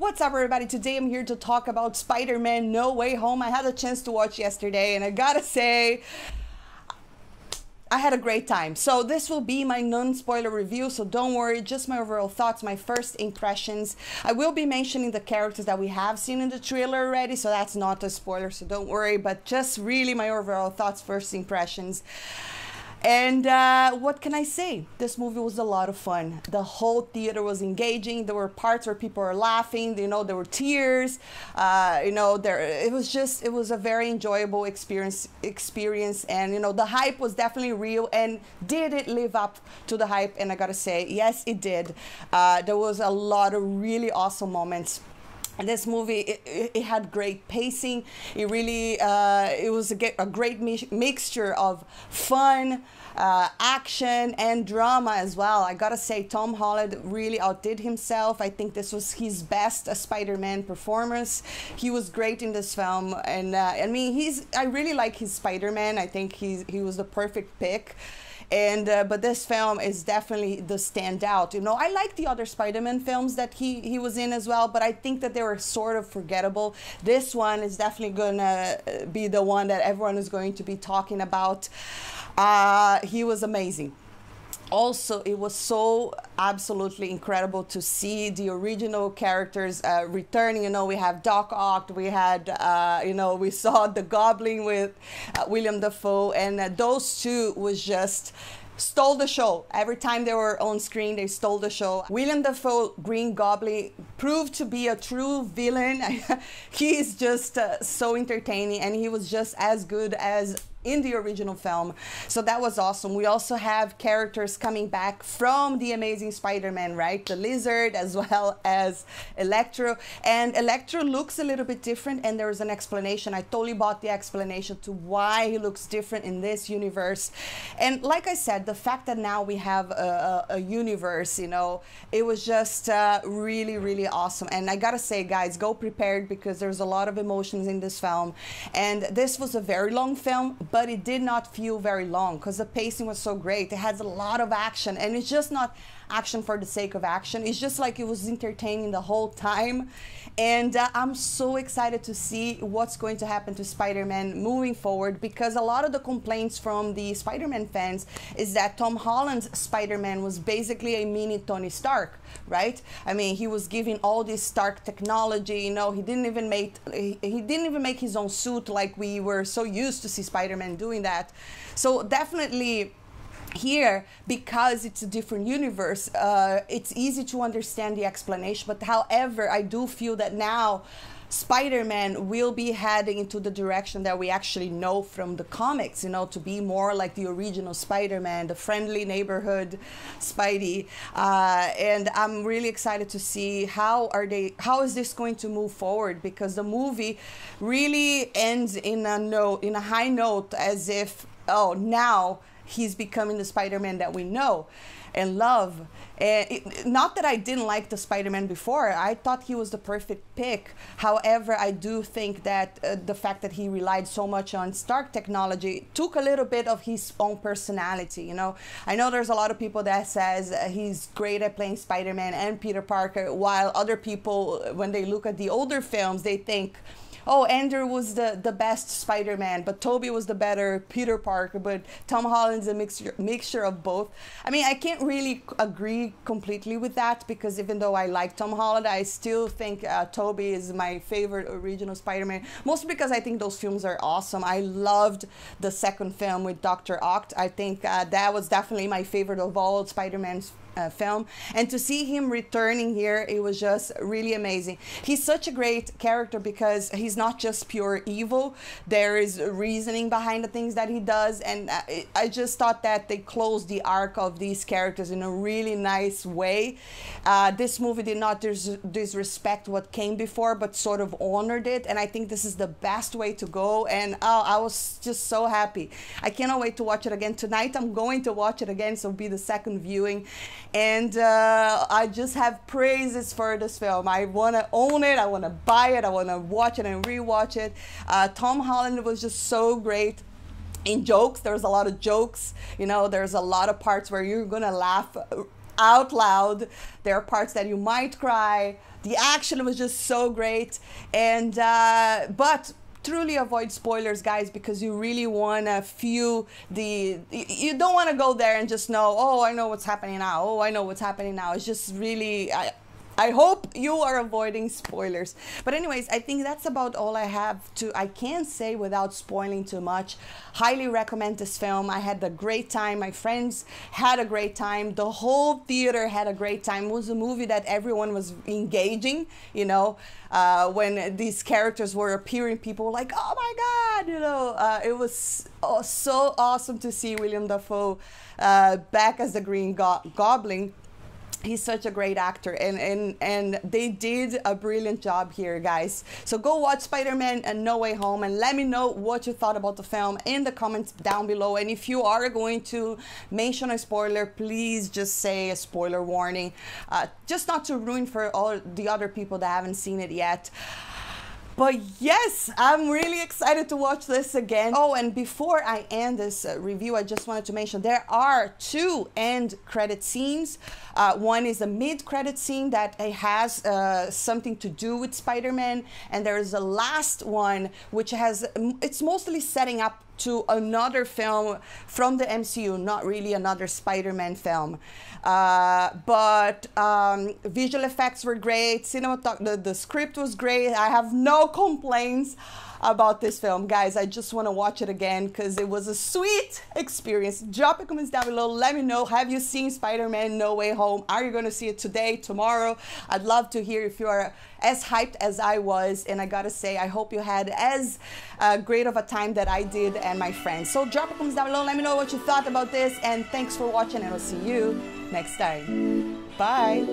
What's up, everybody? Today I'm here to talk about Spider-Man No Way Home. I had a chance to watch yesterday and I gotta say, I had a great time. So this will be my non-spoiler review, so don't worry, just my overall thoughts, my first impressions. I will be mentioning the characters that we have seen in the trailer already, so that's not a spoiler, so don't worry, but just really my overall thoughts, first impressions. And what can I say? This movie was a lot of fun. The whole theater was engaging. There were parts where people were laughing. You know, there were tears. It was a very enjoyable experience. And the hype was definitely real. And did it live up to the hype? And I gotta say, yes, it did. There was a lot of really awesome moments. And this movie, it had great pacing. It really, it was a great mixture of fun, action, and drama as well. I gotta say, Tom Holland really outdid himself. I think this was his best Spider-Man performance. He was great in this film, and I mean, I really like his Spider-Man. I think he was the perfect pick. And but this film is definitely the standout. I like the other Spider-Man films that he was in as well, but I think that they were sort of forgettable. This one is definitely gonna be the one that everyone is going to be talking about. He was amazing. Also, it was so absolutely incredible to see the original characters returning. We have Doc Ock, we had, we saw the Goblin with William Dafoe, and those two was just stole the show. Every time they were on screen, they stole the show. William Dafoe, Green Goblin, proved to be a true villain. He is just so entertaining, and he was just as good as in the original film. So that was awesome. We also have characters coming back from the Amazing Spider-Man, right? The Lizard as well as Electro. And Electro looks a little bit different, and there's an explanation. I totally bought the explanation to why he looks different in this universe. And like I said, the fact that now we have a universe, it was just really, really awesome. And I gotta say, guys, go prepared because there's a lot of emotions in this film. And this was a very long film, but it did not feel very long because the pacing was so great. It has a lot of action, and it's just not action for the sake of action. It's just like it was entertaining the whole time. And I'm so excited to see what's going to happen to Spider-Man moving forward, because a lot of the complaints from the Spider-Man fans is that Tom Holland's Spider-Man was basically a mini Tony Stark, right? I mean, he was giving all this Stark technology. He didn't even make his own suit like we were so used to see Spider-Man doing that. So definitely here, because it's a different universe, it's easy to understand the explanation. But however, I do feel that now Spider-Man will be heading into the direction that we actually know from the comics, to be more like the original Spider-Man, the friendly neighborhood Spidey. And I'm really excited to see how is this going to move forward, because the movie really ends in a high note, as if, oh, now he's becoming the Spider-Man that we know and love. And not that I didn't like the Spider-Man before. I thought he was the perfect pick. However, I do think that the fact that he relied so much on Stark technology took a little bit of his own personality. I know there's a lot of people that says he's great at playing Spider-Man and Peter Parker, while other people, when they look at the older films, they think, oh, Andrew was the best Spider-Man, but Tobey was the better Peter Parker, but Tom Holland's a mixture of both. I mean, I can't really agree completely with that, because even though I like Tom Holland, I still think Tobey is my favorite original Spider-Man, mostly because I think those films are awesome. I loved the second film with Dr. Oct. I think that was definitely my favorite of all Spider-Man's film, and to see him returning here, it was just really amazing. He's such a great character because he's not just pure evil. There is reasoning behind the things that he does, and I just thought that they closed the arc of these characters in a really nice way. This movie did not disrespect what came before, but sort of honored it, and I think this is the best way to go. And I was just so happy. I cannot wait to watch it again tonight. I'm going to watch it again, so it'll be the second viewing. And I just have praises for this film. I want to own it. I want to buy it. I want to watch it and rewatch it. Tom Holland was just so great. In jokes, there's a lot of jokes. There's a lot of parts where you're going to laugh out loud. There are parts that you might cry. The action was just so great. And but truly avoid spoilers, guys, because you really want to feel you don't want to go there and just know, oh, I know what's happening now. Oh, I know what's happening now. It's just really, I hope you are avoiding spoilers. But anyways, I think that's about all I can say without spoiling too much. Highly recommend this film. I had a great time. My friends had a great time. The whole theater had a great time. It was a movie that everyone was engaging, you know, when these characters were appearing, people were like, oh my God, you know, it was so awesome to see William Dafoe back as the Green Goblin. He's such a great actor, and they did a brilliant job here, guys. So go watch Spider-Man and No Way Home and let me know what you thought about the film in the comments down below. And if you are going to mention a spoiler, please just say a spoiler warning, just not to ruin for all the other people that haven't seen it yet. But yes, I'm really excited to watch this again. Oh, and before I end this review, I just wanted to mention there are 2 end credit scenes. One is a mid-credit scene that has something to do with Spider-Man, and there is a last one which it's mostly setting up to another film from the MCU, not really another Spider-Man film. But visual effects were great, the script was great. I have no complaints about this film, guys. I just want to watch it again because it was a sweet experience. Drop a comments down below. Let me know, have you seen Spider-Man No Way Home? Are you going to see it today, tomorrow? I'd love to hear if you are as hyped as I was, and I gotta say, I hope you had as great of a time that I did and my friends. So drop a comments down below. Let me know what you thought about this, and thanks for watching, and I'll see you next time. Bye.